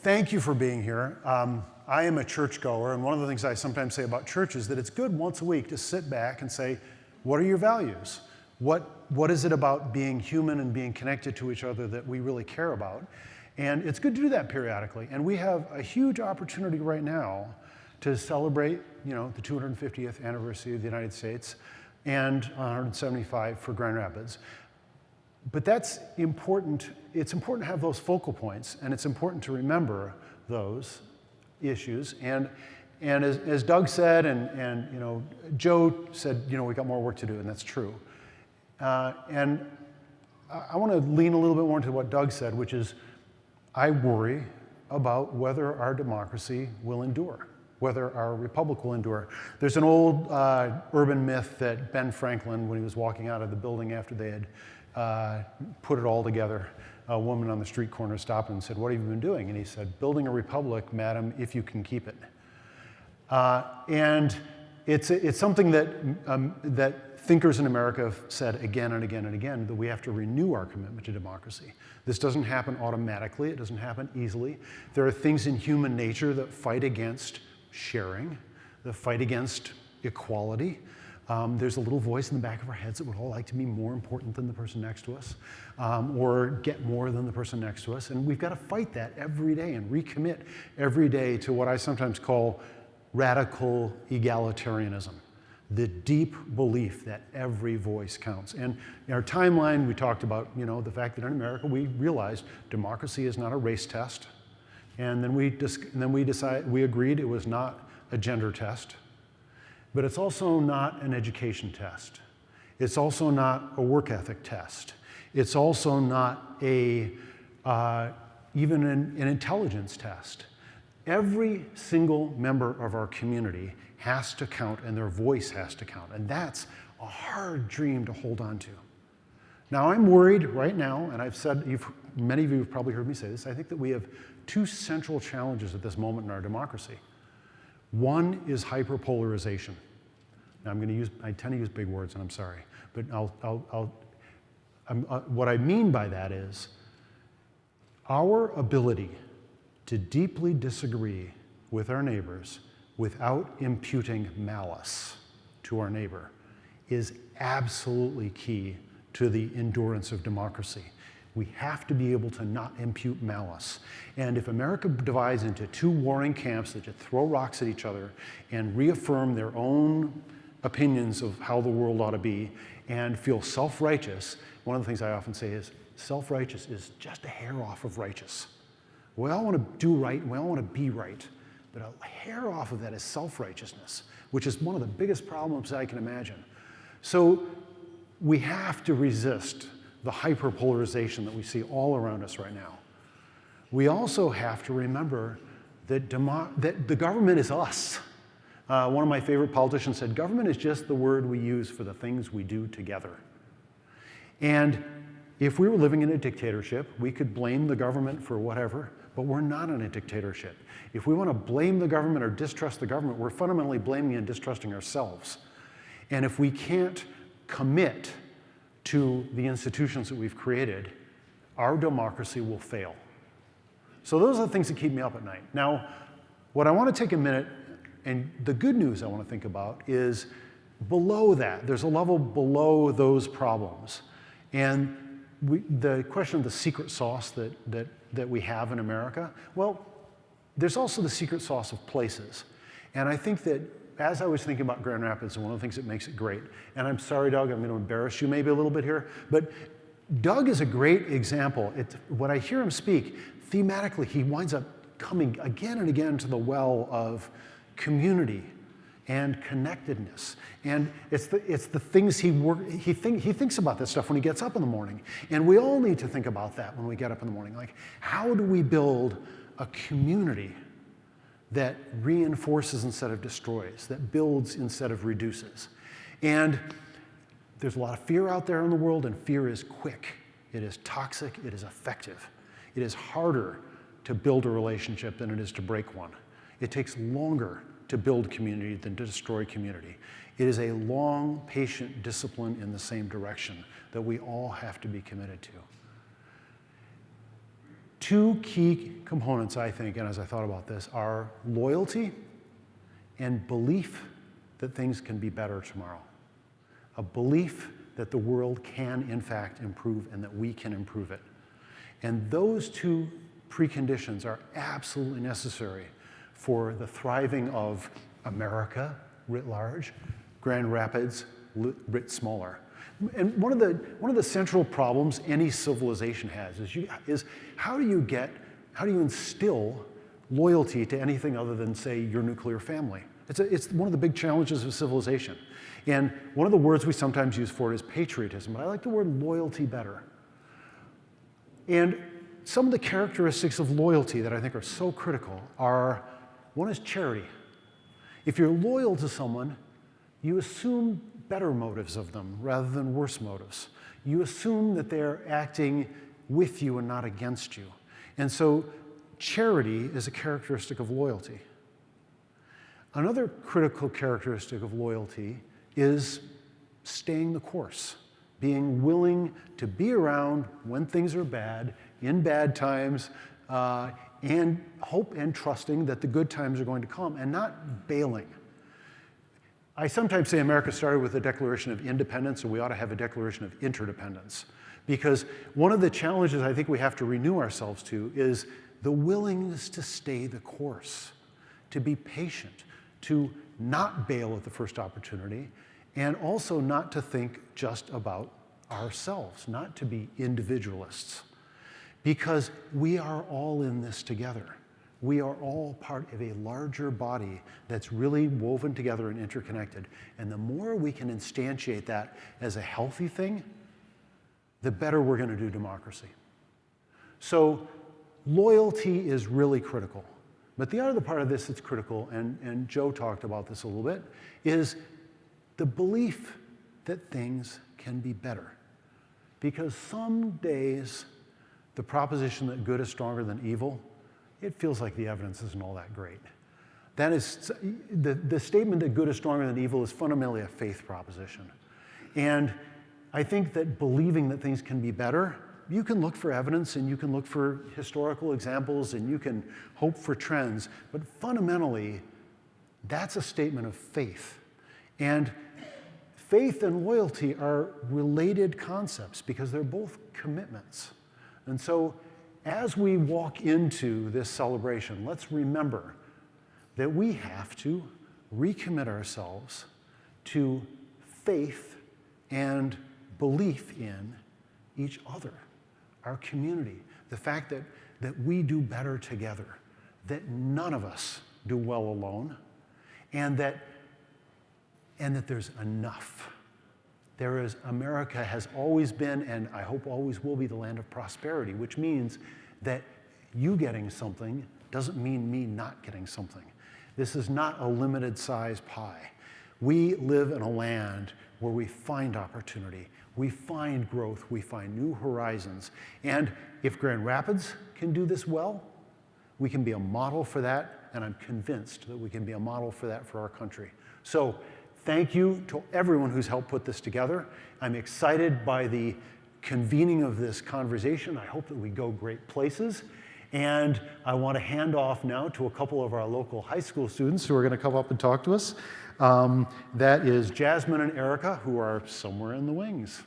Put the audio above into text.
thank you for being here. I am a churchgoer, and one of the things I sometimes say about church is that it's good once a week to sit back and say, what are your values? What is it about being human and being connected to each other that we really care about? And it's good to do that periodically. And we have a huge opportunity right now to celebrate, the 250th anniversary of the United States and 175 for Grand Rapids. But that's important. It's important to have those focal points, and it's important to remember those issues. And as Doug said, and Joe said, we got more work to do, and that's true. And I want to lean a little bit more into what Doug said, which is, I worry about whether our democracy will endure, whether our republic will endure. There's an old urban myth that Ben Franklin, when he was walking out of the building after they had put it all together, a woman on the street corner stopped him and said, "What have you been doing?" And he said, "Building a republic, madam, if you can keep it." And it's something that thinkers in America have said again and again and again, that we have to renew our commitment to democracy. This doesn't happen automatically. It doesn't happen easily. There are things in human nature that fight against sharing, that fight against equality. There's a little voice in the back of our heads that would all like to be more important than the person next to us, or get more than the person next to us. And we've got to fight that every day and recommit every day to what I sometimes call radical egalitarianism, the deep belief that every voice counts. And in our timeline, we talked about the fact that in America we realized democracy is not a race test, and then we agreed it was not a gender test, but it's also not an education test. It's also not a work ethic test. It's also not even an intelligence test. Every single member of our community has to count, and their voice has to count. And that's a hard dream to hold on to. Now, I'm worried right now, and I've said, many of you have probably heard me say this, I think that we have two central challenges at this moment in our democracy. One is hyperpolarization. Now, I tend to use big words, and I'm sorry, but what I mean by that is our ability to deeply disagree with our neighbors without imputing malice to our neighbor is absolutely key to the endurance of democracy. We have to be able to not impute malice. And if America divides into two warring camps that just throw rocks at each other and reaffirm their own opinions of how the world ought to be and feel self-righteous, one of the things I often say is self-righteous is just a hair off of righteous. We all want to do right, and we all want to be right. But a hair off of that is self-righteousness, which is one of the biggest problems I can imagine. So we have to resist the hyperpolarization that we see all around us right now. We also have to remember that the government is us. One of my favorite politicians said, government is just the word we use for the things we do together. And if we were living in a dictatorship, we could blame the government for whatever, but we're not in a dictatorship. If we want to blame the government or distrust the government, we're fundamentally blaming and distrusting ourselves. And if we can't commit to the institutions that we've created, our democracy will fail. So those are the things that keep me up at night. Now, what I want to take a minute, and the good news I want to think about is below that. There's a level below those problems. And the question of the secret sauce that we have in America, well, there's also the secret sauce of places. And I think that as I was thinking about Grand Rapids, and one of the things that makes it great, and I'm sorry, Doug, I'm going to embarrass you maybe a little bit here, but Doug is a great example. When I hear him speak, thematically, he winds up coming again and again to the well of community and connectedness. And it's the things he thinks about this stuff when he gets up in the morning. And we all need to think about that when we get up in the morning. Like, how do we build a community that reinforces instead of destroys, that builds instead of reduces? And there's a lot of fear out there in the world, and fear is quick. It is toxic. It is effective. It is harder to build a relationship than it is to break one. It takes longer to build community than to destroy community. It is a long, patient discipline in the same direction that we all have to be committed to. two key components, I think, and as I thought about this, are loyalty and belief that things can be better tomorrow. A belief that the world can, in fact, improve and that we can improve it. And those two preconditions are absolutely necessary for the thriving of America writ large, Grand Rapids writ smaller. And one of the central problems any civilization has is how do you instill loyalty to anything other than, say, your nuclear family? It's one of the big challenges of civilization. And one of the words we sometimes use for it is patriotism, but I like the word loyalty better. And some of the characteristics of loyalty that I think are so critical are, one is charity. If you're loyal to someone, you assume better motives of them rather than worse motives. You assume that they're acting with you and not against you. And so charity is a characteristic of loyalty. Another critical characteristic of loyalty is staying the course, being willing to be around when things are bad, in bad times, and hope and trusting that the good times are going to come, and not bailing. I sometimes say America started with a Declaration of Independence, and we ought to have a Declaration of Interdependence. Because one of the challenges I think we have to renew ourselves to is the willingness to stay the course, to be patient, to not bail at the first opportunity, and also not to think just about ourselves, not to be individualists. Because we are all in this together. We are all part of a larger body that's really woven together and interconnected. And the more we can instantiate that as a healthy thing, the better we're going to do democracy. So loyalty is really critical. But the other part of this that's critical, and Joe talked about this a little bit, is the belief that things can be better. Because some days, the proposition that good is stronger than evil, it feels like the evidence isn't all that great. That is, the statement that good is stronger than evil is fundamentally a faith proposition. And I think that believing that things can be better, you can look for evidence and you can look for historical examples and you can hope for trends, but fundamentally, that's a statement of faith. And faith and loyalty are related concepts because they're both commitments. And so as we walk into this celebration, let's remember that we have to recommit ourselves to faith and belief in each other, our community, the fact that we do better together, that none of us do well alone, and that there's enough. America has always been, and I hope always will be, the land of prosperity, which means that you getting something doesn't mean me not getting something. This is not a limited size pie. We live in a land where we find opportunity, we find growth, we find new horizons. And if Grand Rapids can do this well, we can be a model for that, and I'm convinced that we can be a model for that for our country. So thank you to everyone who's helped put this together. I'm excited by the convening of this conversation. I hope that we go great places. And I want to hand off now to a couple of our local high school students who are going to come up and talk to us. That is Jasmine and Erica, who are somewhere in the wings.